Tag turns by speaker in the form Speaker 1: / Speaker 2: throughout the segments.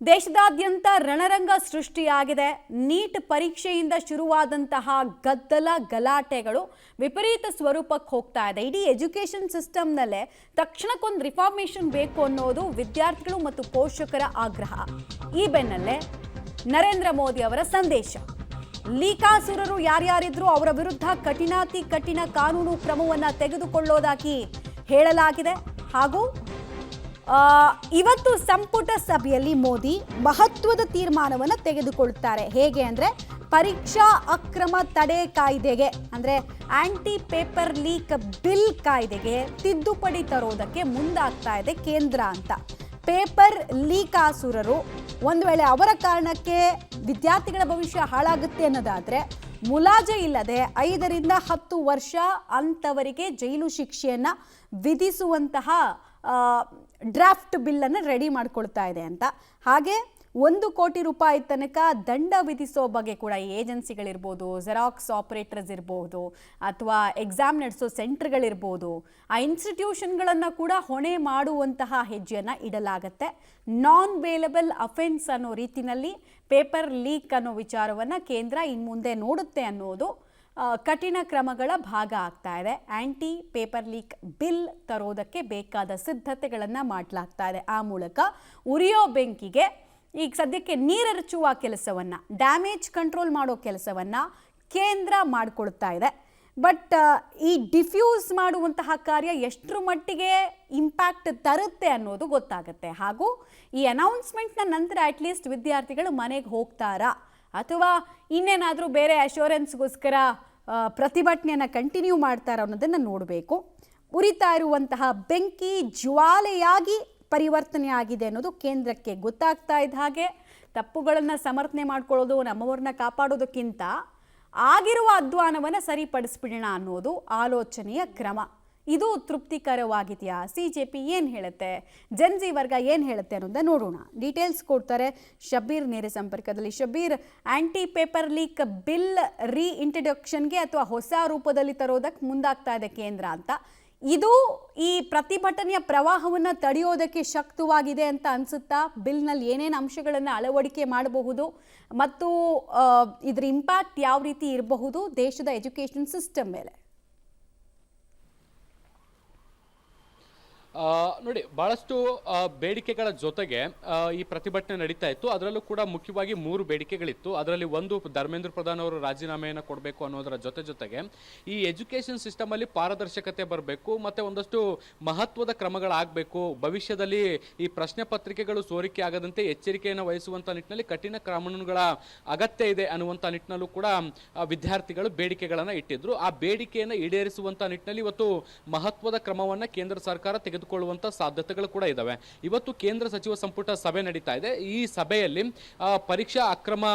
Speaker 1: ದೇಶದಾದ್ಯಂತ ರಣರಂಗ ಸೃಷ್ಟಿಯಾಗಿದೆ. ನೀಟ್ ಪರೀಕ್ಷೆಯಿಂದ ಶುರುವಾದಂತಹ ಗದ್ದಲ ಗಲಾಟೆಗಳು ವಿಪರೀತ ಸ್ವರೂಪಕ್ಕೆ ಹೋಗ್ತಾ ಇದೆ. ಇಡೀ ಎಜುಕೇಷನ್ ಸಿಸ್ಟಮ್ನಲ್ಲೇ ತಕ್ಷಣಕ್ಕೊಂದು ರಿಫಾರ್ಮೇಷನ್ ಬೇಕು ಅನ್ನೋದು ವಿದ್ಯಾರ್ಥಿಗಳು ಮತ್ತು ಪೋಷಕರ ಆಗ್ರಹ. ಈ ಬೆನ್ನಲ್ಲೇ ನರೇಂದ್ರ ಮೋದಿ ಅವರ ಸಂದೇಶ. ಲೀಕಾಸುರರು ಯಾರ್ಯಾರಿದ್ರು ಅವರ ವಿರುದ್ಧ ಕಠಿಣಾತಿ ಕಠಿಣ ಕಾನೂನು ಕ್ರಮವನ್ನು ತೆಗೆದುಕೊಳ್ಳೋದಾಗಿ ಹೇಳಲಾಗಿದೆ. ಹಾಗೂ ಇವತ್ತು ಸಂಪುಟ ಸಭೆಯಲ್ಲಿ ಮೋದಿ ಮಹತ್ವದ ತೀರ್ಮಾನವನ್ನು ತೆಗೆದುಕೊಳ್ಳುತ್ತಾರೆ. ಹೇಗೆ ಅಂದರೆ ಪರೀಕ್ಷಾ ಅಕ್ರಮ ತಡೆ ಕಾಯ್ದೆಗೆ ಅಂದರೆ ಆಂಟಿ ಪೇಪರ್ ಲೀಕ್ ಬಿಲ್ ಕಾಯ್ದೆಗೆ ತಿದ್ದುಪಡಿ ತರೋದಕ್ಕೆ ಮುಂದಾಗ್ತಾ ಇದೆ ಕೇಂದ್ರ ಅಂತ. ಪೇಪರ್ ಲೀಕಾಸುರರು ಒಂದು ವೇಳೆ ಅವರ ಕಾರಣಕ್ಕೆ ವಿದ್ಯಾರ್ಥಿಗಳ ಭವಿಷ್ಯ ಹಾಳಾಗುತ್ತೆ ಅನ್ನೋದಾದರೆ ಮುಲಾಜೆ ಇಲ್ಲದೆ 5 ರಿಂದ 10 ವರ್ಷ ಅಂಥವರಿಗೆ ಜೈಲು ಶಿಕ್ಷೆಯನ್ನು ವಿಧಿಸುವಂತಹ ಡ್ರಾಫ್ಟ್ ಬಿಲ್ಲನ್ನು ರೆಡಿ ಮಾಡ್ಕೊಳ್ತಾ ಇದೆ ಅಂತ. ಹಾಗೆ 1 ಕೋಟಿ ರೂಪಾಯಿ ತನಕ ದಂಡ ವಿಧಿಸೋ ಬಗ್ಗೆ ಕೂಡ ಈ ಏಜೆನ್ಸಿಗಳಿರ್ಬೋದು, ಜೆರಾಕ್ಸ್ ಆಪರೇಟರ್ಸ್ ಇರ್ಬೋದು, ಅಥವಾ ಎಕ್ಸಾಮ್ ನಡೆಸೋ ಸೆಂಟರ್ಗಳಿರ್ಬೋದು, ಆ ಇನ್ಸ್ಟಿಟ್ಯೂಷನ್ಗಳನ್ನು ಕೂಡ ಹೊಣೆ ಮಾಡುವಂತಹ ಹೆಜ್ಜೆಯನ್ನು ಇಡಲಾಗತ್ತೆ. ನಾನ್ ಬೇಲಬಲ್ ಅಫೆನ್ಸ್ ಅನ್ನೋ ರೀತಿಯಲ್ಲಿ ಪೇಪರ್ ಲೀಕ್ ಅನ್ನೋ ವಿಚಾರವನ್ನು ಕೇಂದ್ರ ಇನ್ನು ಮುಂದೆ ನೋಡುತ್ತೆ ಅನ್ನೋದು ಕಠಿಣ ಕ್ರಮಗಳ ಭಾಗ ಆಗ್ತಾ ಇದೆ. ಆಂಟಿ ಪೇಪರ್ ಲೀಕ್ ಬಿಲ್ ತರೋದಕ್ಕೆ ಬೇಕಾದ ಸಿದ್ಧತೆಗಳನ್ನು ಮಾಡಲಾಗ್ತಾ ಇದೆ. ಆ ಮೂಲಕ ಉರಿಯೋ ಬೆಂಕಿಗೆ ಈಗ ಸದ್ಯಕ್ಕೆ ನೀರೆರಚುವ ಕೆಲಸವನ್ನು, ಡ್ಯಾಮೇಜ್ ಕಂಟ್ರೋಲ್ ಮಾಡೋ ಕೆಲಸವನ್ನು ಕೇಂದ್ರ ಮಾಡಿಕೊಳ್ತಾ ಇದೆ. ಬಟ್ ಈ ಡಿಫ್ಯೂಸ್ ಮಾಡುವಂತಹ ಕಾರ್ಯ ಎಷ್ಟರ ಮಟ್ಟಿಗೆ ಇಂಪ್ಯಾಕ್ಟ್ ತರುತ್ತೆ ಅನ್ನೋದು ಗೊತ್ತಾಗುತ್ತೆ. ಹಾಗೂ ಈ ಅನೌನ್ಸ್ಮೆಂಟ್ನ ನಂತರ ಅಟ್ಲೀಸ್ಟ್ ವಿದ್ಯಾರ್ಥಿಗಳು ಮನೆಗೆ ಹೋಗ್ತಾರಾ ಅಥವಾ ಇನ್ನೇನಾದರೂ ಬೇರೆ ಅಶ್ಯೂರೆನ್ಸ್ಗೋಸ್ಕರ ಪ್ರತಿಭಟನೆಯನ್ನು ಕಂಟಿನ್ಯೂ ಮಾಡ್ತಾರ ಅನ್ನೋದನ್ನು ನೋಡಬೇಕು. ಉರಿತಾ ಇರುವಂತಹ ಬೆಂಕಿ ಜ್ವಾಲೆಯಾಗಿ ಪರಿವರ್ತನೆ ಆಗಿದೆ ಅನ್ನೋದು ಕೇಂದ್ರಕ್ಕೆ ಗೊತ್ತಾಗ್ತಾ ಇದ್ದ ಹಾಗೆ ತಪ್ಪುಗಳನ್ನು ಸಮರ್ಥನೆ ಮಾಡ್ಕೊಳ್ಳೋದು, ನಮ್ಮವ್ರನ್ನ ಕಾಪಾಡೋದಕ್ಕಿಂತ ಆಗಿರುವ ಅಧ್ವಾನವನ್ನು ಸರಿಪಡಿಸ್ಬಿಡೋಣ ಅನ್ನೋದು ಆಲೋಚನೆಯ ಕ್ರಮ. ಇದು ತೃಪ್ತಿಕರವಾಗಿದೆಯಾ? CJP ಏನು ಹೇಳುತ್ತೆ, ಜನ್ಜಿ ವರ್ಗ ಏನು ಹೇಳುತ್ತೆ ಅನ್ನೋದನ್ನ ನೋಡೋಣ. ಡೀಟೇಲ್ಸ್ ಕೊಡ್ತಾರೆ ಶಬೀರ್ ನೇರ ಸಂಪರ್ಕದಲ್ಲಿ. Shabbir, anti paper leak bill ಇಂಟ್ರಡಕ್ಷನ್ಗೆ ಅಥವಾ ಹೊಸ ರೂಪದಲ್ಲಿ ತರೋದಕ್ಕೆ ಮುಂದಾಗ್ತಾ ಇದೆ ಕೇಂದ್ರ ಅಂತ. ಇದು ಈ ಪ್ರತಿಭಟನೆಯ ಪ್ರವಾಹವನ್ನು ತಡೆಯೋದಕ್ಕೆ ಶಕ್ತವಾಗಿದೆ ಅಂತ ಅನಿಸುತ್ತಾ? ಬಿಲ್ನಲ್ಲಿ ಏನೇನು ಅಂಶಗಳನ್ನು ಅಳವಡಿಕೆ ಮಾಡಬಹುದು ಮತ್ತು ಇದರ ಇಂಪ್ಯಾಕ್ಟ್ ಯಾವ ರೀತಿ ಇರಬಹುದು ದೇಶದ ಎಜುಕೇಷನ್ ಸಿಸ್ಟಮ್ ಮೇಲೆ?
Speaker 2: ನೋಡಿ, ಬಹಳಷ್ಟು ಬೇಡಿಕೆಗಳ ಜೊತೆಗೆ ಈ ಪ್ರತಿಭಟನೆ ನಡೀತಾ ಇತ್ತು. ಅದರಲ್ಲೂ ಕೂಡ ಮುಖ್ಯವಾಗಿ 3 ಬೇಡಿಕೆಗಳಿತ್ತು. ಅದರಲ್ಲಿ ಒಂದು, ಧರ್ಮೇಂದ್ರ ಪ್ರಧಾನ್ ಅವರು ರಾಜೀನಾಮೆಯನ್ನು ಕೊಡಬೇಕು ಅನ್ನೋದರ ಜೊತೆಗೆ ಈ ಎಜುಕೇಷನ್ ಸಿಸ್ಟಮಲ್ಲಿ ಪಾರದರ್ಶಕತೆ ಬರಬೇಕು, ಮತ್ತು ಒಂದಷ್ಟು ಮಹತ್ವದ ಕ್ರಮಗಳಾಗಬೇಕು, ಭವಿಷ್ಯದಲ್ಲಿ ಈ ಪ್ರಶ್ನೆ ಪತ್ರಿಕೆಗಳು ಸೋರಿಕೆ ಆಗದಂತೆ ಎಚ್ಚರಿಕೆಯನ್ನು ವಹಿಸುವಂಥ ನಿಟ್ಟಿನಲ್ಲಿ ಕಠಿಣ ಕಾನೂನುಗಳ ಅಗತ್ಯ ಇದೆ ಅನ್ನುವಂಥ ನಿಟ್ಟಿನಲ್ಲೂ ಕೂಡ ವಿದ್ಯಾರ್ಥಿಗಳು ಬೇಡಿಕೆಗಳನ್ನು ಇಟ್ಟಿದ್ರು. ಆ ಬೇಡಿಕೆಯನ್ನು ಈಡೇರಿಸುವಂಥ ನಿಟ್ಟಿನಲ್ಲಿ ಇವತ್ತು ಮಹತ್ವದ ಕ್ರಮವನ್ನು ಕೇಂದ್ರ ಸರ್ಕಾರ ತೆಗೆದುಕೊಳ್ಳುವಂತ ಸಾಧ್ಯತೆಗಳು ಕೂಡ ಇದಾವೆ. ಇವತ್ತು ಕೇಂದ್ರ ಸಚಿವ ಸಂಪುಟ ಸಭೆ ನಡೀತಾ ಇದೆ. ಈ ಸಭೆಯಲ್ಲಿ ಪರೀಕ್ಷಾ ಅಕ್ರಮ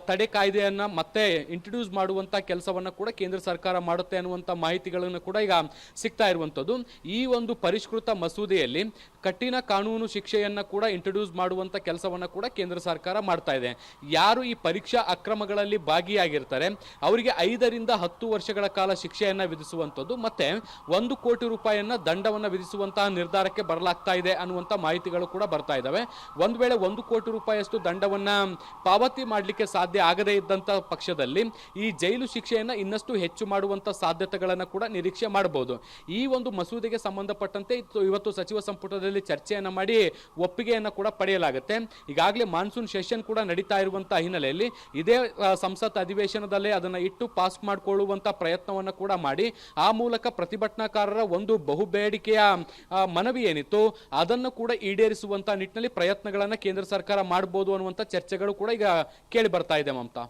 Speaker 2: ತಡೆ ಕಾಯ್ದೆಯನ್ನ ಮತ್ತೆ ಇಂಟ್ರೊಡ್ಯೂಸ್ ಮಾಡುವಂತ ಕೆಲಸವನ್ನ ಕೂಡ ಕೇಂದ್ರ ಸರ್ಕಾರ ಮಾಡುತ್ತೆ ಅನ್ನುವಂತ ಮಾಹಿತಿಗಳನ್ನು ಕೂಡ ಈಗ ಸಿಗ್ತಾ ಇರುವಂತದ್ದು. ಈ ಒಂದು ಪರಿಷ್ಕೃತ ಮಸೂದೆಯಲ್ಲಿ ಕಠಿಣ ಕಾನೂನು ಶಿಕ್ಷೆಯನ್ನ ಕೂಡ ಇಂಟ್ರೊಡ್ಯೂಸ್ ಮಾಡುವಂತ ಕೆಲಸವನ್ನ ಕೂಡ ಕೇಂದ್ರ ಸರ್ಕಾರ ಮಾಡ್ತಾ ಇದೆ. ಯಾರು ಈ ಪರೀಕ್ಷಾ ಅಕ್ರಮಗಳಲ್ಲಿ ಭಾಗಿಯಾಗಿರ್ತಾರೆ ಅವರಿಗೆ 5 ರಿಂದ 10 ವರ್ಷಗಳ ಕಾಲ ಶಿಕ್ಷೆಯನ್ನ ವಿಧಿಸುವಂತದ್ದು, ಮತ್ತೆ 1 ಕೋಟಿ ರೂಪಾಯಿಯನ್ನ ದಂಡವನ್ನ ವಿಧಿಸುವಂತಹ ನಿರ್ಧಾರಕ್ಕೆ ಬರಲಾಗ್ತಾ ಇದೆ ಅನ್ನುವಂಥ ಮಾಹಿತಿಗಳು ಕೂಡ ಬರ್ತಾ ಇದ್ದಾವೆ. ಒಂದು ವೇಳೆ 1 ಕೋಟಿ ರೂಪಾಯಿಯಷ್ಟು ದಂಡವನ್ನ ಪಾವತಿ ಮಾಡಲಿಕ್ಕೆ ಸಾಧ್ಯ ಆಗದೇ ಇದ್ದಂಥ ಪಕ್ಷದಲ್ಲಿ ಈ ಜೈಲು ಶಿಕ್ಷೆಯನ್ನ ಇನ್ನಷ್ಟು ಹೆಚ್ಚು ಮಾಡುವಂಥ ಸಾಧ್ಯತೆಗಳನ್ನು ಕೂಡ ನಿರೀಕ್ಷೆ ಮಾಡಬಹುದು. ಈ ಒಂದು ಮಸೂದೆಗೆ ಸಂಬಂಧಪಟ್ಟಂತೆ ಇವತ್ತು ಸಚಿವ ಸಂಪುಟದಲ್ಲಿ ಚರ್ಚೆಯನ್ನು ಮಾಡಿ ಒಪ್ಪಿಗೆಯನ್ನು ಕೂಡ ಪಡೆಯಲಾಗುತ್ತೆ. ಈಗಾಗಲೇ ಮಾನ್ಸೂನ್ ಸೆಷನ್ ಕೂಡ ನಡೀತಾ ಇರುವಂತಹ ಹಿನ್ನೆಲೆಯಲ್ಲಿ ಇದೇ ಸಂಸತ್ ಅಧಿವೇಶನದಲ್ಲೇ ಅದನ್ನು ಇಟ್ಟು ಪಾಸ್ ಮಾಡಿಕೊಳ್ಳುವಂಥ ಪ್ರಯತ್ನವನ್ನು ಕೂಡ ಮಾಡಿ ಆ ಮೂಲಕ ಪ್ರತಿಭಟನಾಕಾರರ ಒಂದು ಬಹುಬೇಡಿಕೆಯ ಮನವಿ ಏನಿತ್ತು ಅದನ್ನು ಕೂಡ ಈಡೇರಿಸುವಂತ ನಿಟ್ಟಿನಲ್ಲಿ ಪ್ರಯತ್ನಗಳನ್ನು ಕೇಂದ್ರ ಸರ್ಕಾರ ಮಾಡಬಹುದು ಅನ್ನುವಂಥ ಚರ್ಚೆಗಳು ಕೂಡ ಈಗ ಕೇಳಿ ಬರ್ತಾ ಇದೆ. ಮಮತಾ,